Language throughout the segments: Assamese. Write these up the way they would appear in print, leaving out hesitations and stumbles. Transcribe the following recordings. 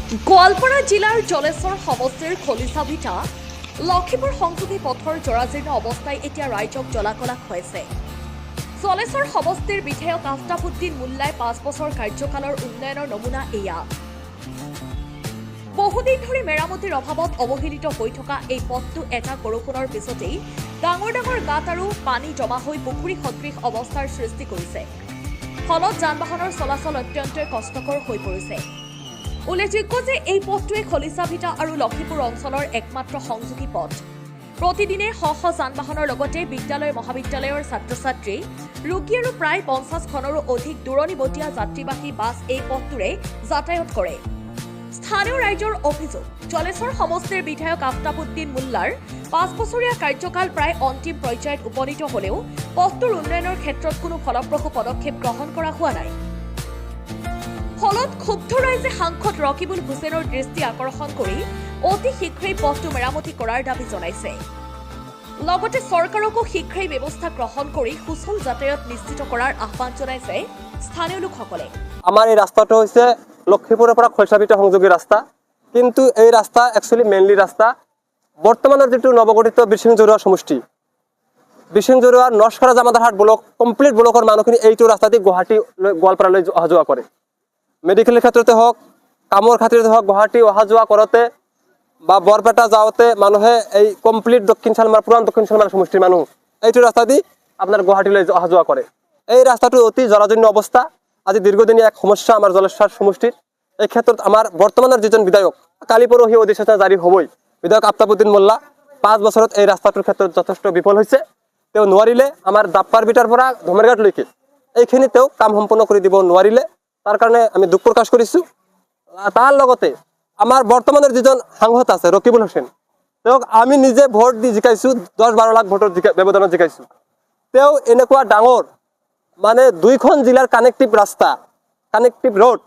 গোৱালপাৰা জিলাৰ জলেশ্বৰ সমষ্টিৰ খলিচাভিটা লখিমপুৰ সংযোগী পথৰ জৰাজীৰ্ণ অৱস্থাই এতিয়া ৰাইজক জলাকলা খুৱাইছে। জলেশ্বৰ সমষ্টিৰ বিধায়ক আফতাবুদ্দিন মোল্লাই 5 বছৰ কাৰ্যকালৰ উন্নয়নৰ নমুনা এয়া। বহুদিন ধৰি মেৰামতিৰ অভাৱত অৱহেলিত হৈ থকা এই পথটো এটা বৰষুণৰ পিছতেই ডাঙৰ ডাঙৰ গাঁত আৰু পানী জমা হৈ পুখুৰী সদৃশ অৱস্থাৰ সৃষ্টি কৰিছে। ফলত যান-বাহনৰ চলাচল অত্যন্তই কষ্টকৰ হৈ পৰিছে। উল্লেখযোগ্য যে এই পথটোৱে খলিচাভিটা আৰু লখিমপুৰ অঞ্চলৰ একমাত্ৰ সংযোগী পথ। প্ৰতিদিনে শ শ যান-বাহনৰ লগতে বিদ্যালয় মহাবিদ্যালয়ৰ ছাত্ৰ-ছাত্ৰী, ৰোগী আৰু প্ৰায় 50খনৰো অধিক দূৰণিবতীয়া যাত্ৰীবাহী বাছ এই পথটোৰে যাতায়াত কৰে। স্থানীয় ৰাইজৰ অভিযোগ, জলেশ্বৰ সমষ্টিৰ বিধায়ক আফতাবুদ্দিন মোল্লাৰ 5 বছৰীয়া কাৰ্যকাল প্ৰায় অন্তিম পৰ্যায়ত উপনীত হলেও পথটোৰ উন্নয়নৰ ক্ষেত্ৰত কোনো ফলপ্ৰসূ পদক্ষেপ গ্ৰহণ কৰা হোৱা নাই। ফলত ক্ষুব্ধ ৰাইজে সাংসদ ৰকিবুল হুছেইনৰ দৃষ্টি আকৰ্ষণ কৰি অতি শীঘ্ৰেই পথটো মেৰামতি কৰাৰ দাবী জনাইছে। লগতে চৰকাৰকো শীঘ্ৰেই ব্যৱস্থা গ্ৰহণ কৰি সুচল যাতায়াত নিশ্চিত কৰাৰ আহ্বান জনাইছে স্থানীয় লোকসকলে। আমাৰ এই ৰাস্তাটো হৈছে লখিমপুৰৰ পৰা খলিচাভিটা সংযোগী ৰাস্তা, কিন্তু এই ৰাস্তা একচুৱেলি মেইনলি ৰাস্তা বৰ্তমানৰ যিটো নৱগঠিত বিৰসিং জৰুৱা সমষ্টি, বিৰসিং জৰুৱা নস্কৰা জামাদাৰহাট ব্লক কমপ্লিট ব্লকৰ মানুহখিনি এইটো ৰাস্তা দি গুৱাহাটী গোৱালপাৰালৈ অহা যোৱা কৰে। মেডিকেলৰ ক্ষেত্ৰতে হওক, কামৰ ক্ষেত্ৰতে হওক, গুৱাহাটী অহা যোৱা কৰোঁতে বা বৰপেটা যাওঁতে মানুহে এই কমপ্লিট দক্ষিণ শালমাৰ পুৰাণ দক্ষিণ শালমাৰ সমষ্টিৰ মানুহ এইটো ৰাস্তা দি আপোনাৰ গুৱাহাটীলৈ অহা যোৱা কৰে। এই ৰাস্তাটো অতি জৰাজীৰ্ণ অৱস্থা, আজি দীৰ্ঘদিনীয়া এক সমস্যা আমাৰ জলেশ্বৰ সমষ্টিৰ। এই ক্ষেত্ৰত আমাৰ বৰ্তমানৰ যিজন বিধায়ক, কালি পৰহি অধিসূচনা জাৰি হ'বই, বিধায়ক আফতাবুদ্দিন মোল্লা 5 বছৰত এই ৰাস্তাটোৰ ক্ষেত্ৰত যথেষ্ট বিফল হৈছে। তেওঁ নোৱাৰিলে আমাৰ দাপ্পাৰবিটাৰ পৰা ধমেৰঘাটলৈকে এইখিনি তেওঁ কাম সম্পূৰ্ণ কৰি দিব নোৱাৰিলে। তাৰ কাৰণে আমি দুখ প্ৰকাশ কৰিছোঁ। তাৰ লগতে আমাৰ বৰ্তমানৰ যিজন সাংসদ আছে ৰকিবুল হুছেইন, তেওঁক আমি নিজে ভোট দি জিকাইছোঁ, 10-12 লাখ ভোটৰ ব্যৱধানত জিকাইছোঁ। তেওঁ এনেকুৱা ডাঙৰ মানে 2খন জিলাৰ কানেক্টিভ ৰাস্তা, কানেক্টিভ ৰোড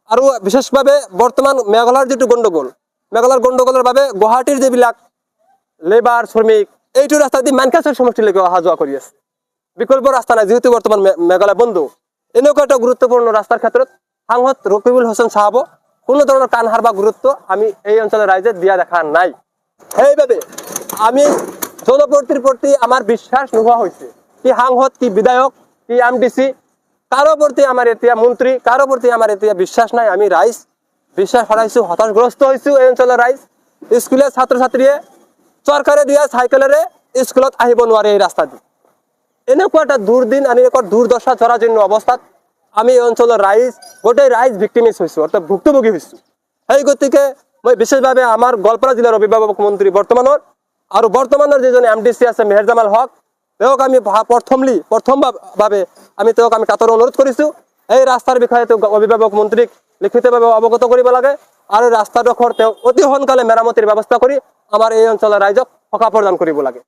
আৰু বিশেষভাৱে বৰ্তমান মেঘালয়ৰ যিটো গণ্ডগোল, মেঘালয়ৰ গণ্ডগোলৰ বাবে গুৱাহাটীৰ যিবিলাক লেবাৰ শ্ৰমিক এইটো ৰাস্তা দি মানকাছাৰ সমষ্টিলৈকে অহা যোৱা কৰি আছে। বিকল্প ৰাস্তা নাই, যিহেতু বৰ্তমান মেঘালয় বন্ধ। এনেকুৱা এটা গুৰুত্বপূৰ্ণ ৰাস্তাৰ ক্ষেত্ৰত সাংসদ ৰকিবুল হুছেইন চাহাব কোনো ধৰণৰ কাণ সাৰ বা গুৰুত্ব আমি এই অঞ্চলৰ ৰাইজে দিয়া দেখা নাই। সেইবাবে আমি জনপ্ৰতিনিধিৰ প্ৰতি আমাৰ বিশ্বাস নোহোৱা হৈছে। কি সাংসদ, কি বিধায়ক, কি MDC, কাৰো প্ৰতি আমাৰ এতিয়া মন্ত্ৰী, কাৰো প্ৰতি আমাৰ এতিয়া বিশ্বাস নাই। আমি ৰাইজ বিশ্বাস হাৰাইছোঁ, হতাশগ্ৰস্ত হৈছোঁ। এই অঞ্চলৰ ৰাইজ, স্কুলীয়া ছাত্ৰ ছাত্ৰীয়ে চৰকাৰে দিয়া চাইকেলেৰে স্কুলত আহিব নোৱাৰে এই ৰাস্তা দি। এনেকুৱা এটা দুৰ্দিন, এনেকুৱা দুৰ্দশা জৰাজীৰ্ণ অৱস্থাত আমি এই অঞ্চলৰ ৰাইজ, গোটেই ৰাইজ ভিক্টিমাইজ হৈছোঁ, অৰ্থাৎ ভুক্তভোগী হৈছোঁ। সেই গতিকে মই বিশেষভাৱে আমাৰ গোৱালপাৰা জিলাৰ অভিভাৱক মন্ত্ৰী আৰু বৰ্তমানৰ যিজন MDC আছে মেহেৰ জামাল হক, তেওঁক আমি প্ৰথমভাৱে আমি তেওঁক কাতৰ অনুৰোধ কৰিছোঁ, এই ৰাস্তাৰ বিষয়ে তেওঁ অভিভাৱক মন্ত্ৰীক লিখিতভাৱে অৱগত কৰিব লাগে আৰু ৰাস্তাডোখৰ তেওঁ অতি সোনকালে মেৰামতিৰ ব্যৱস্থা কৰি আমাৰ এই অঞ্চলৰ ৰাইজক সকাহ প্ৰদান কৰিব লাগে।